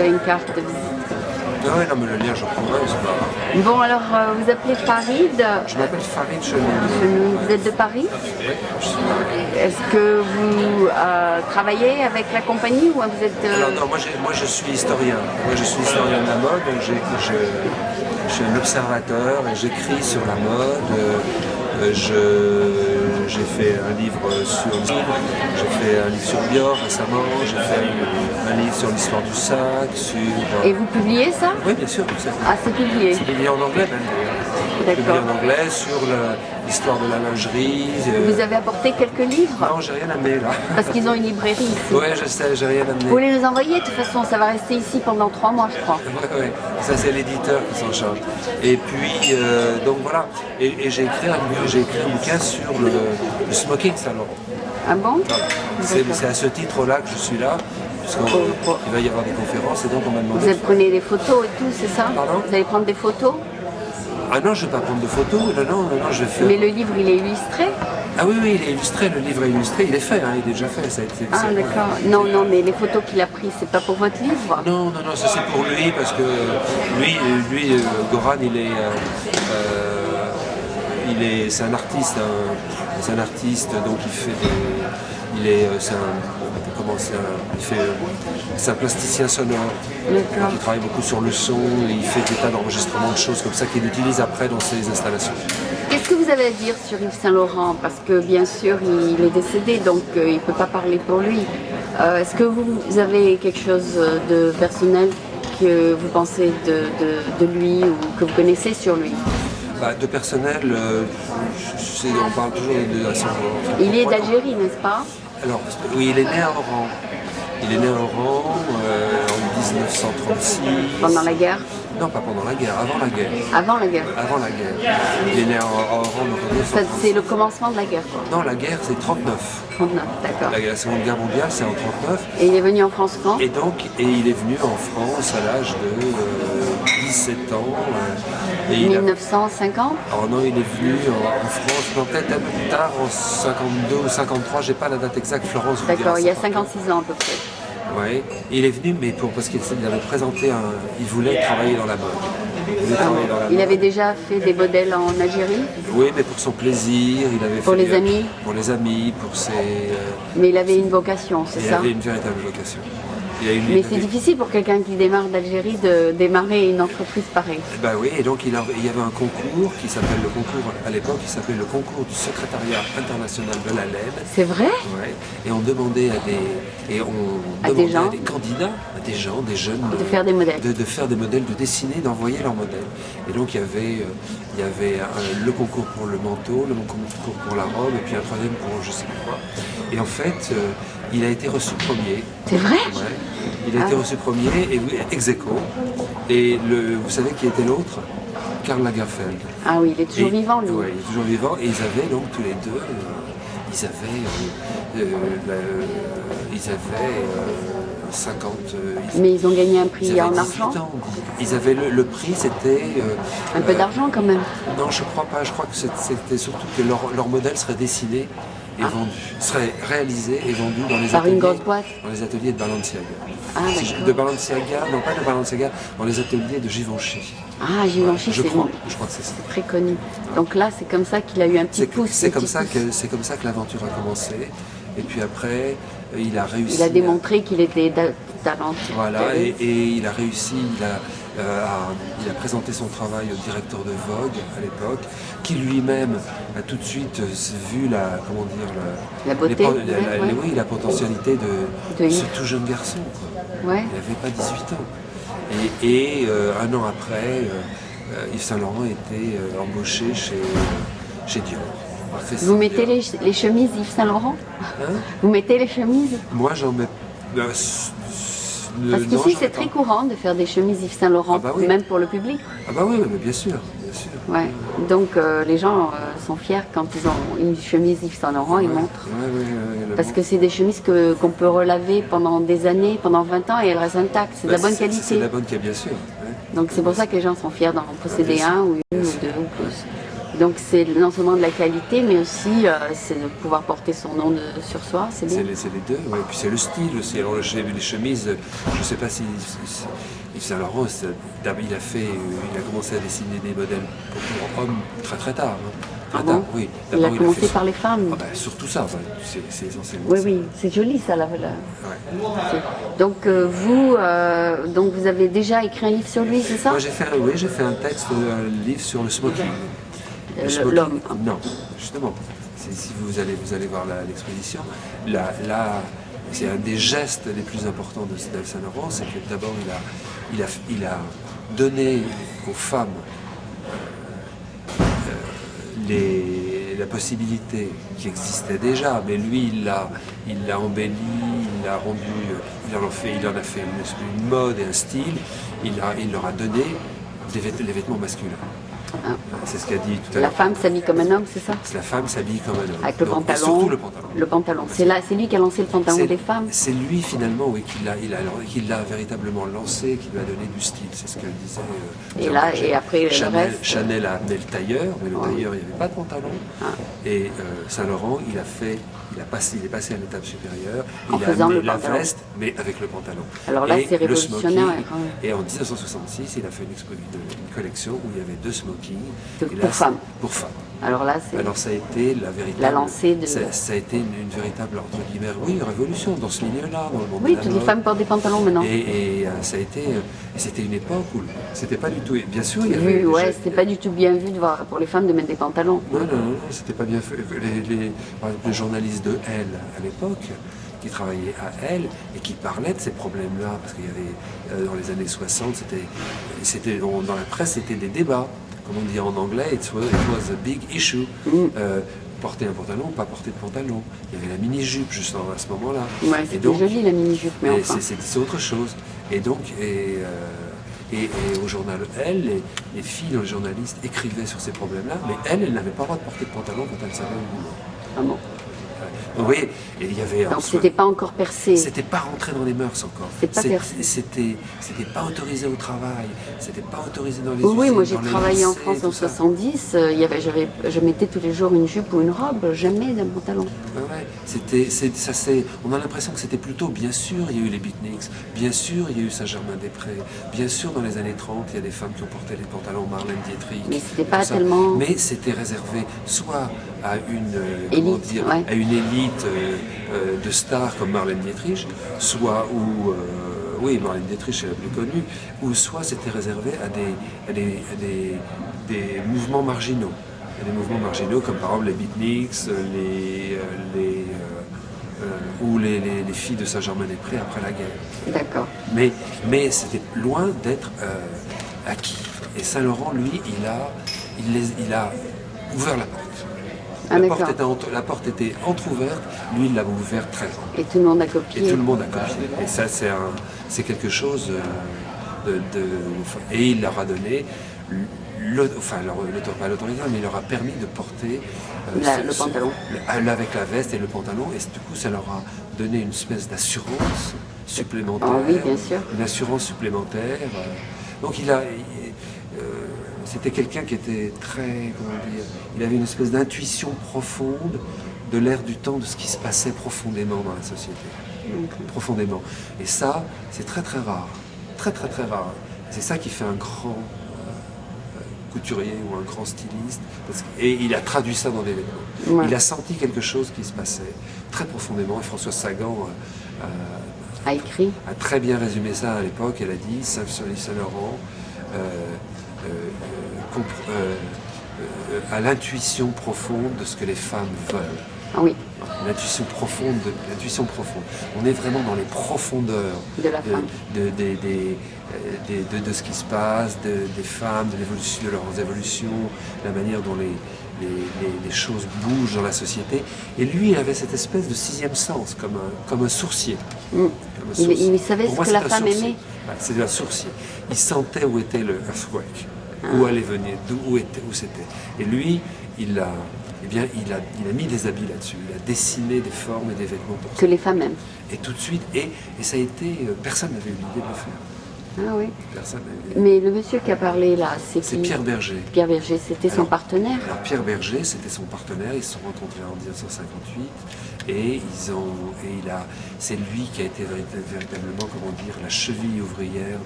Vous avez une carte de visite. Ah ouais, non, mais le lien, je prendrai, c'est pas grave. Bon, alors, vous appelez Farid. Je m'appelle Farid Chenoun. Vous êtes de Paris? Oui, je suis de Paris. Est-ce que vous travaillez avec la compagnie ou vous êtes... Alors, non, moi, je suis historien. Moi, je suis historien de la mode, donc je suis un observateur et j'écris sur la mode. J'ai fait un livre sur j'ai fait un livre sur Dior récemment, j'ai fait un livre sur l'histoire du sac, sur... Et vous publiez ça? Oui, bien sûr. Ah, c'est publié. C'est publié en anglais même d'ailleurs. D'accord. Publié en anglais sur l'histoire de la lingerie. Vous avez apporté quelques livres? Non, j'ai rien amené là. Parce qu'ils ont une librairie ici. Oui, je sais, j'ai rien amené. Vous voulez les envoyer? De toute façon, ça va rester ici pendant 3 mois, je crois. Oui, ça c'est l'éditeur qui s'en charge. Et puis, donc voilà. Et j'ai écrit un bouquin sur le smoking Saint-Laurent. Ah bon? C'est à ce titre-là que je suis là, puisqu'il va y avoir des conférences et donc on m'a demandé... Vous allez prendre des photos et tout, c'est ça? Pardon? Vous allez prendre des photos? Ah non, je ne vais pas prendre de photos, non, je vais faire... Mais le livre, il est illustré? Ah oui, il est illustré, le livre est illustré, il est fait, il est déjà fait. Ah d'accord. Non, mais les photos qu'il a prises, c'est pas pour votre livre? Non, ça c'est pour lui, parce que lui Goran, c'est un artiste, donc c'est un plasticien sonore. Donc, il travaille beaucoup sur le son, et il fait des tas d'enregistrements de choses comme ça qu'il utilise après dans ses installations. Qu'est-ce que vous avez à dire sur Yves Saint-Laurent? Parce que bien sûr, il est décédé, donc il ne peut pas parler pour lui. Est-ce que vous avez quelque chose de personnel que vous pensez de lui ou que vous connaissez sur lui? De personnel, on parle toujours de Saint-Laurent. Il est d'Algérie, n'est-ce pas? Alors, oui, il est né à Oran. Il est né à Oran en 1936. Pendant la guerre? Non, pas pendant la guerre, avant la guerre. Avant la guerre? Avant la guerre. Il est né à Oran en 1936. C'est le commencement de la guerre, quoi. Non, la guerre, c'est 39. 39, d'accord. La Seconde Guerre mondiale, c'est en 39. Et il est venu en France quand? Et il est venu en France à l'âge de 17 ans. 1950? Alors non, il est venu en France, peut-être un peu plus tard, en 52 ou 53, j'ai pas la date exacte, Florence. D'accord, il y a 56 ans à peu près. Oui, il est venu, mais parce qu'il avait présenté il voulait travailler dans la mode. Il avait déjà fait des modèles en Algérie? Oui, mais pour son plaisir, il avait pour les amis? Pour les amis, pour ses... Mais il avait une vocation, c'est ça? Il avait une véritable vocation. Mais c'est difficile pour quelqu'un qui démarre d'Algérie de démarrer une entreprise pareille. Ben oui, et donc il y avait un concours qui s'appelle le concours, à l'époque, il s'appelait le concours du secrétariat international de la laine. C'est vrai? Ouais. Et on demandait à des candidats, à des gens, des jeunes, de faire des modèles. De faire des modèles, de dessiner, d'envoyer leurs modèles. Et donc il y avait le concours pour le manteau, le concours pour la robe, et puis un troisième pour je sais pas quoi. Et en fait, il a été reçu premier. C'est vrai? Ouais. Il a été reçu premier, et ex aequo. Et vous savez qui était l'autre? Karl Lagerfeld. Ah oui, il est toujours vivant, lui. Oui, il est toujours vivant. Et ils avaient donc tous les deux, ils avaient 50... Mais ils ont gagné un prix en argent? Ils avaient le prix, c'était... un peu d'argent quand même? Non, je crois pas. Je crois que c'était surtout que leur modèle serait dessiné et vendu, serait réalisé et vendu dans les ateliers, une grosse boîte? Dans les ateliers de Balenciaga. Ah, d'accord. De Balenciaga, non pas de Balenciaga, dans les ateliers de Givenchy. Ah, Givenchy, je crois que c'est ça. Très connu. Donc là, c'est comme ça qu'il a eu un petit pouce. C'est comme ça que l'aventure a commencé. Et puis après, il a réussi. Il a démontré qu'il était talentueux. Voilà, et il a réussi. Il a présenté son travail au directeur de Vogue à l'époque, qui lui-même a tout de suite vu la beauté, la potentialité de ce tout jeune garçon. Quoi. Ouais. Il n'avait pas 18 ans. Et un an après, Yves Saint-Laurent était embauché chez Dior. Vous mettez les chemises Yves Saint-Laurent? Vous mettez les chemises? Moi, j'en mets... Parce qu'ici, c'est très courant de faire des chemises Yves Saint-Laurent, même pour le public. Ah bah oui, mais bien sûr. Ouais. Donc les gens sont fiers quand ils ont une chemise Yves Saint-Laurent, ils montrent. Parce que c'est des chemises qu'on peut relaver pendant des années, pendant 20 ans, et elles restent intactes. C'est de la bonne qualité. C'est de la bonne qualité, bien sûr. Donc c'est pour ça que les gens sont fiers d'en posséder un ou une ou deux ou plus. Donc c'est non seulement de la qualité, mais aussi c'est de pouvoir porter son nom sur soi, c'est bien. C'est les deux, ouais. Et puis c'est le style aussi. Alors les chemises, je ne sais pas si Yves Saint Laurent, il a commencé à dessiner des modèles pour hommes très tard. Hein. Ah bon? Oui. Il a commencé par les femmes. Ah ben, surtout ça, c'est essentiellement Oui, ça. oui, c'est joli ça. Ouais. Donc donc vous avez déjà écrit un livre sur lui, c'est ça? Moi j'ai fait un texte, un livre sur le smoking. L'homme. Non, justement. Si vous allez voir l'exposition, là, c'est un des gestes les plus importants de Yves Saint Laurent, c'est que d'abord il a donné aux femmes la possibilité qui existait déjà, mais lui il l'a embelli, il l'a rendu, il en a fait une mode et un style, il leur a donné les vêtements masculins. Ah. C'est ce qu'a dit tout à l'heure. La femme s'habille comme un homme, c'est ça? La femme s'habille comme un homme. Avec le pantalon. Et surtout le pantalon. Le pantalon. C'est lui qui a lancé le pantalon des femmes. C'est lui finalement, oui, qui l'a véritablement lancé, qui lui a donné du style. C'est ce que disait. Et après Chanel, le reste. Chanel a amené le tailleur, mais le tailleur, il n'y avait pas de pantalon. Ah. Et Saint Laurent, il est passé à l'étape supérieure. En il a faisant amené le la pantalon. veste, mais avec le pantalon. Alors là, Et c'est le révolutionnaire. smoking. Quand même. Et en 1966, il a fait une collection où il y avait 2 smokings. Pour femmes. Pour femmes. Alors là, c'est Alors ça a été la lancée de. ça a été une véritable, entre guillemets, révolution dans ce milieu-là, dans le monde Oui, de la toutes les mode. femmes portent des pantalons maintenant. Et ça a été, c'était une époque où c'était pas du tout, bien sûr il y avait... Oui, ouais, c'était pas du tout bien vu de voir pour les femmes de mettre des pantalons. Non, c'était pas bien fait. Par exemple, les journalistes de Elle à l'époque, qui travaillaient à Elle et qui parlaient de ces problèmes-là, parce qu'il y avait, dans les années 60, dans la presse, c'était des débats. Comme on dit en anglais, it was a big issue. Porter un pantalon, pas porter de pantalon. Il y avait la mini-jupe juste à ce moment-là. Ouais, c'était joli la mini-jupe, mais enfin. C'est autre chose. Et donc, au journal Elle, les filles, les journalistes écrivaient sur ces problèmes-là, mais elle n'avait pas le droit de porter de pantalon quand elle savait au boulot. Ah bon. Vous voyez, et il y avait... Donc c'était pas encore percé. C'était pas rentré dans les mœurs encore. C'était pas autorisé au travail, c'était pas autorisé dans les usines. Oui, moi j'ai travaillé en lycées, France en tout ça. 70, je mettais tous les jours une jupe ou une robe, jamais d'un pantalon. Ouais, on a l'impression que c'était plutôt, bien sûr, il y a eu les beatniks, bien sûr, il y a eu Saint-Germain-des-Prés, bien sûr, dans les années 30, il y a des femmes qui ont porté les pantalons Marlène Dietrich. Mais c'était pas tellement... Mais c'était réservé soit à une élite, à une élite de stars comme Marlène Dietrich, soit oui, Marlène Dietrich est la plus connue, ou soit c'était réservé à des mouvements marginaux. Des mouvements marginaux comme par exemple les beatniks, ou les filles de Saint-Germain-des-Prés après la guerre. D'accord. Mais c'était loin d'être acquis. Et Saint-Laurent, lui, il a ouvert la porte. Ah, La porte était entrouverte, lui il l'a ouverte très grande. Et tout le monde a copié. Et tout le monde a copié. Et ça c'est quelque chose Et il leur a donné, pas l'autorisation, mais il leur a permis de porter le pantalon. Avec la veste et le pantalon. Et du coup ça leur a donné une espèce d'assurance supplémentaire. Ah oui, bien sûr. Une assurance supplémentaire. Donc c'était quelqu'un qui était très, il avait une espèce d'intuition profonde de l'ère du temps, de ce qui se passait profondément dans la société. Profondément. Et ça, c'est très très rare. Très très très rare. C'est ça qui fait un grand couturier ou un grand styliste. Et il a traduit ça dans des vêtements. Ouais. Il a senti quelque chose qui se passait très profondément. Et Françoise Sagan a très bien résumé ça à l'époque. Elle a dit, Saint-Laurent à l'intuition profonde de ce que les femmes veulent. Ah oui. L'intuition profonde. On est vraiment dans les profondeurs de la femme. De ce qui se passe, des femmes, de leurs évolutions, la manière dont les choses bougent dans la société. Et lui, il avait cette espèce de sixième sens, comme un sourcier. Il savait ce que la femme aimait. C'est un sourcier. Il sentait où était le earthquake, où allait venir, où c'était. Et lui, il a mis des habits là-dessus. Il a dessiné des formes et des vêtements pour que les femmes aiment. Et tout de suite, et ça a été, personne n'avait eu l'idée de le faire. Ah oui. Personne. Mais le monsieur qui a parlé là, c'est C'est qui? Pierre Berger. Pierre Berger, c'était son Alors, partenaire? Alors Pierre Berger, c'était son partenaire, ils se sont rencontrés en 1958 et c'est lui qui a été véritablement, comment dire, la cheville ouvrière